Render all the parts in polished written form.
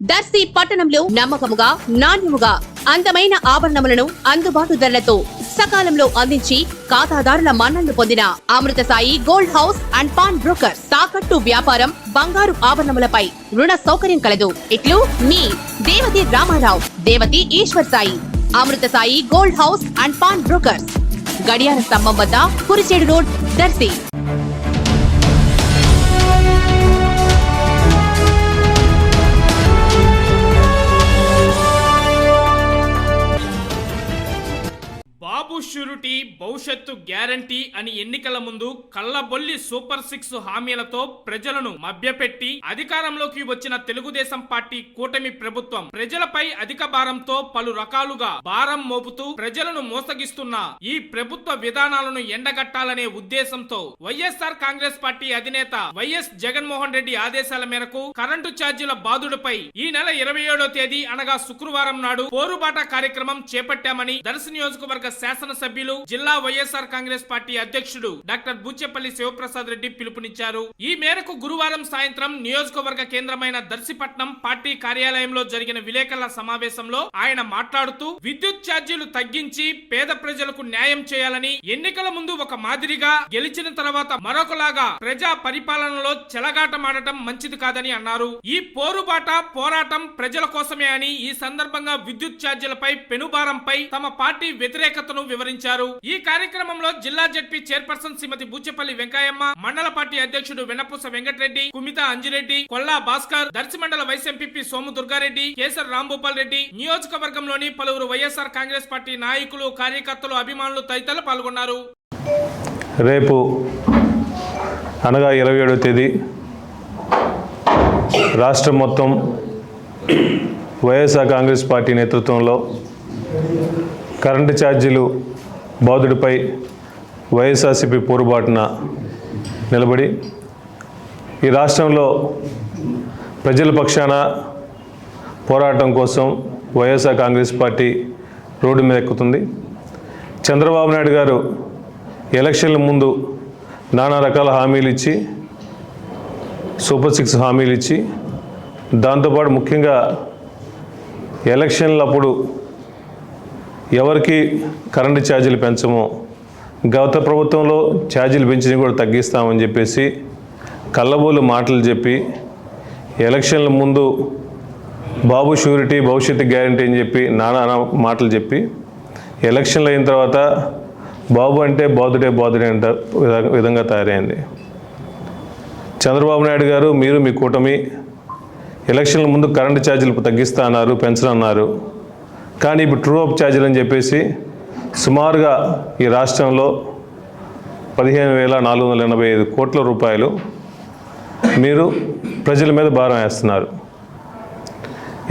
దర్శి పట్టణంలో నమ్మకముగా నాణ్యముగా అందమైన ఆభరణములను అందుబాటు ధరలతో సకాలంలో అందించి ఖాతాదారుల మన్ననలు పొందిన Amrutha Sai gold house and pawn broker. తాకట్టు వ్యాపారం, బంగారు ఆభరణములపై రుణ సౌకర్యం కలదు. ఇట్లు మీ Devathi Ramarao, Devathi Eswar Sai. Amrutha Sai gold house and pawn brokers, గడియార స్తంభం వద్ద, కురిచేడు రోడ్, దర్శి. బాబు షూరిటీ భవిష్యత్తు గ్యారంటీ అని ఎన్నికల ముందు కళ్ళబొల్లి సూపర్ 6 హామీలతో ప్రజలను మభ్యపెట్టి అధికారంలోకి వచ్చిన తెలుగుదేశం పార్టీ కూటమి ప్రభుత్వం ప్రజలపై అధిక భారంతో పలు రకాలుగా భారం మోపుతూ ప్రజలను మోసగిస్తున్న ఈ ప్రభుత్వ విధానాలను ఎండగట్టాలనే ఉద్దేశంతో వైఎస్ఆర్ కాంగ్రెస్ పార్టీ అధినేత వైఎస్ జగన్మోహన్ రెడ్డి ఆదేశాల మేరకు కరెంటు ఛార్జీల బాదుడుపై ఈ నెల 27వ తేదీ అనగా శుక్రవారం నాడు పోరుబాట కార్యక్రమం చేపట్టామని దర్శి నియోజకవర్గ శాసనసభ్యులు, జిల్లా వైఎస్ఆర్ కాంగ్రెస్ పార్టీ అధ్యక్షుడు డాక్టర్ బూచేపల్లి శివప్రసాద్ రెడ్డి పిలుపునిచ్చారు. ఈ మేరకు గురువారం సాయంత్రం నియోజకవర్గ కేంద్రమైన దర్శిపట్నం పార్టీ కార్యాలయంలో జరిగిన విలేకరుల సమావేశంలో ఆయన మాట్లాడుతూ విద్యుత్ ఛార్జీలు తగ్గించి పేద ప్రజలకు న్యాయం చేయాలని, ఎన్నికల ముందు ఒక మాదిరిగా గెలిచిన తర్వాత మరొకలాగా ప్రజా పరిపాలనలో చెలగాటమాడటం మంచిది కాదని అన్నారు. ఈ పోరుబాట పోరాటం ప్రజల కోసమే అని, ఈ సందర్భంగా విద్యుత్ ఛార్జీలపై పెనుభారంపై తమ పార్టీ వ్యతిరేకతను వివరించారు. ఈ కార్యక్రమంలో జిల్లా జడ్పీ చైర్పర్సన్ శ్రీమతి బూచేపల్లి వెంకయ్యమ్మ, మండల పార్టీ అధ్యక్షుడు వెన్నపూస వెంకటరెడ్డి, కుమిత అంజిరెడ్డి, కొల్లా భాస్కర్, దర్శి మండల వైస్ ఎంపీపీ సోము దుర్గారెడ్డి, కేసర్ రాంభూపాల్ రెడ్డి, నియోజకవర్గంలోని పలువురు వైఎస్ఆర్ కాంగ్రెస్ పార్టీ నాయకులు, కార్యకర్తలు, అభిమానులు తదితరులు పాల్గొన్నారు. రేపు అనగా 27వ తేదీ రాష్ట్రం మొత్తం వైఎస్ఆర్ కాంగ్రెస్ పార్టీ నేతృత్వంలో కరెంటు ఛార్జీలు బాదుడిపై వైఎస్ఆర్సీపీ పోరుబాటున నిలబడి ఈ రాష్ట్రంలో ప్రజల పక్షాన పోరాటం కోసం వైఎస్ఆర్ కాంగ్రెస్ పార్టీ రోడ్డు మీద ఎక్కుతుంది. చంద్రబాబు నాయుడు గారు ఎలక్షన్ల ముందు నానా రకాల హామీలు ఇచ్చి, సూపర్ 6 హామీలు ఇచ్చి, దాంతోపాటు ముఖ్యంగా ఎలక్షన్లప్పుడు ఎవరికి కరెంటు ఛార్జీలు పెంచమో, గత ప్రభుత్వంలో ఛార్జీలు పెంచి కూడా తగ్గిస్తామని చెప్పేసి కళ్ళబోలు మాటలు చెప్పి, ఎలక్షన్ల ముందు బాబు షూరిటీ భవిష్యత్తు గ్యారంటీ అని చెప్పి నానా మాటలు చెప్పి, ఎలక్షన్లు అయిన తర్వాత బాబు అంటే బాదుడే అంట విధంగా తయారైంది. చంద్రబాబు నాయుడు గారు, మీరు మీ కూటమి ఎలక్షన్ల ముందు కరెంటు ఛార్జీలు తగ్గిస్తా అన్నారు, పెంచనున్నారు. కానీ ఇప్పుడు ట్రూ అప్ ఛార్జీలు అని చెప్పేసి సుమారుగా ఈ రాష్ట్రంలో 15,485 కోట్ల రూపాయలు మీరు ప్రజల మీద భారం వేస్తున్నారు.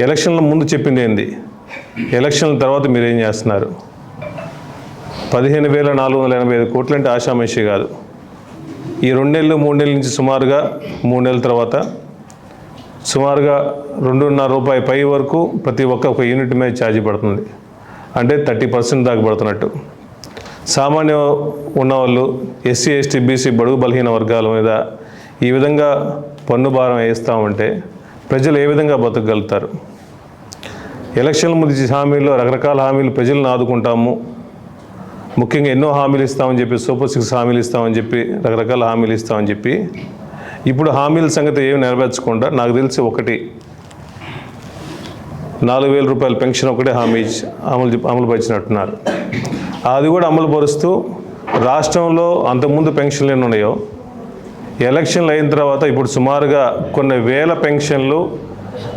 ఎలక్షన్ల ముందు చెప్పింది ఏంది, ఎలక్షన్ల తర్వాత మీరు ఏం చేస్తున్నారు? 15,485 కోట్లు అంటే ఆషామాషి కాదు. ఈ 2 నెలలు 3 నెలల నుంచి సుమారుగా 3 నెలల తర్వాత సుమారుగా ₹2.5 పై వరకు ప్రతి ఒక్క యూనిట్ మీద ఛార్జీ పడుతుంది. అంటే 30% దాకా పడుతున్నట్టు. సామాన్య ఉన్నవాళ్ళు, ఎస్సీ ఎస్టీ బీసీ బడుగు బలహీన వర్గాల మీద ఈ విధంగా పన్ను భారం వేస్తామంటే ప్రజలు ఏ విధంగా బతకగలుగుతారు? ఎలక్షన్ల ముందు హామీల్లో రకరకాల హామీలు, ప్రజలను ఆదుకుంటాము, ముఖ్యంగా ఎన్నో హామీలు ఇస్తామని చెప్పి, సూపర్ 6 హామీలు ఇస్తామని చెప్పి, రకరకాల హామీలు ఇస్తామని చెప్పి, ఇప్పుడు హామీల సంగతి ఏమి నెరవేర్చకుండా నాకు తెలిసి ఒకటి 4,000 రూపాయల పెన్షన్ ఒకటే హామీ అమలు పరిచినట్టున్నారు. అది కూడా అమలు పరుస్తూ రాష్ట్రంలో అంతకుముందు పెన్షన్లు ఎన్ని ఉన్నాయో ఎలక్షన్లు అయిన తర్వాత ఇప్పుడు సుమారుగా కొన్ని వేల పెన్షన్లు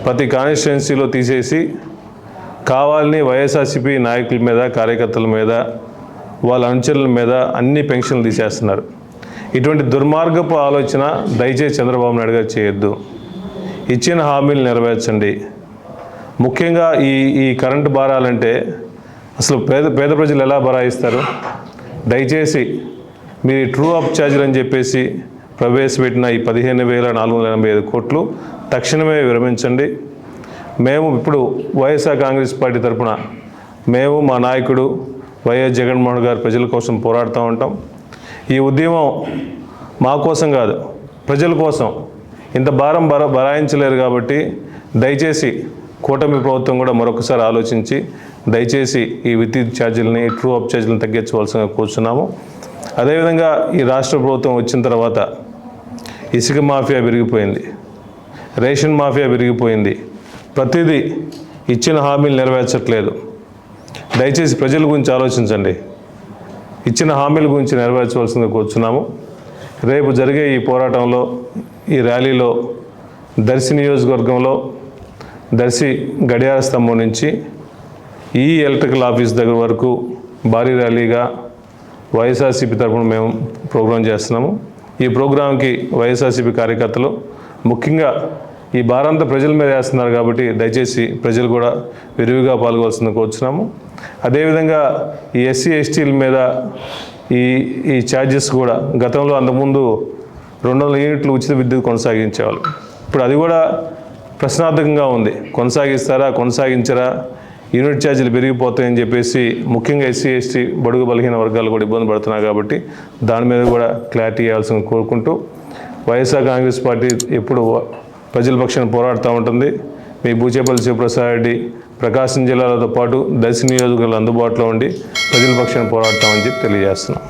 ప్రతి కాన్స్టిట్యున్సీలో తీసేసి కావాలని వైఎస్ఆర్సీపీ నాయకుల మీద, కార్యకర్తల మీద, వాళ్ళ అనుచరుల మీద అన్ని పెన్షన్లు తీసేస్తున్నారు. ఇటువంటి దుర్మార్గపు ఆలోచన దయచేసి చంద్రబాబు నాయుడు గారు చేయొద్దు. ఇచ్చిన హామీలు నెరవేర్చండి. ముఖ్యంగా ఈ కరెంటు భారాలంటే అసలు పేద ప్రజలు ఎలా భరాయిస్తారు? దయచేసి మీరు ట్రూ అప్ ఛార్జీలు అని చెప్పేసి ప్రవేశపెట్టిన ఈ 15,485 కోట్లు తక్షణమే విరమించండి. మేము ఇప్పుడు వైఎస్ఆర్ కాంగ్రెస్ పార్టీ తరఫున మేము, మా నాయకుడు వైఎస్ జగన్మోహన్ గారు ప్రజల కోసం పోరాడుతూ ఉంటాం. ఈ ఉద్యమం మా కోసం కాదు, ప్రజల కోసం. ఇంత భారం భరాయించలేరు కాబట్టి దయచేసి కూటమి ప్రభుత్వం కూడా మరొకసారి ఆలోచించి దయచేసి ఈ విద్యుత్ ఛార్జీలని ట్రూ అప్ ఛార్జీలను తగ్గించవలసిందిగా కూర్చున్నాము. అదేవిధంగా ఈ రాష్ట్ర ప్రభుత్వం వచ్చిన తర్వాత ఇసుక మాఫియా పెరిగిపోయింది, రేషన్ మాఫియా పెరిగిపోయింది, ప్రతిదీ ఇచ్చిన హామీలు నెరవేర్చట్లేదు. దయచేసి ప్రజల గురించి ఆలోచించండి, ఇచ్చిన హామీల గురించి నెరవేర్చవలసిందిగా కూర్చున్నాము. రేపు జరిగే ఈ పోరాటంలో, ఈ ర్యాలీలో దర్శి నియోజకవర్గంలో దర్శి గడియార స్తంభం నుంచి ఈ ఎలక్ట్రికల్ ఆఫీస్ దగ్గర వరకు భారీ ర్యాలీగా వైఎస్ఆర్సీపీ తరఫున మేము ప్రోగ్రాం చేస్తున్నాము. ఈ ప్రోగ్రాంకి వైఎస్ఆర్సీపీ కార్యకర్తలు ముఖ్యంగా ఈ భారంతా ప్రజల మీద వేస్తున్నారు కాబట్టి దయచేసి ప్రజలు కూడా విరివిగా పాల్గొవలసింది కోరుచున్నాము. అదేవిధంగా ఈ ఎస్సీ ఎస్టీల మీద ఈ ఛార్జెస్ కూడా గతంలో అంతకుముందు 200 యూనిట్లు ఉచిత విద్యుత్ కొనసాగించేవాళ్ళు. ఇప్పుడు అది కూడా ప్రశ్నార్థకంగా ఉంది. కొనసాగిస్తారా, కొనసాగించరా, యూనిట్ ఛార్జీలు పెరిగిపోతాయని చెప్పేసి ముఖ్యంగా ఎస్సీ ఎస్టీ బడుగు బలహీన వర్గాలు కూడా ఇబ్బంది పడుతున్నాయి కాబట్టి దాని మీద కూడా క్లారిటీ ఇవ్వాల్సింది కోరుకుంటూ వైఎస్ఆర్ కాంగ్రెస్ పార్టీ ఎప్పుడు ప్రజల పక్షాన పోరాడుతూ ఉంటుంది. మీ బూచేపల్లి శివప్రసాద్ రెడ్డి ప్రకాశం జిల్లాలతో పాటు దర్శి నియోజకవర్గాలు అందుబాటులో ఉండి ప్రజల పక్షాన పోరాడతామని చెప్పి తెలియజేస్తున్నాం.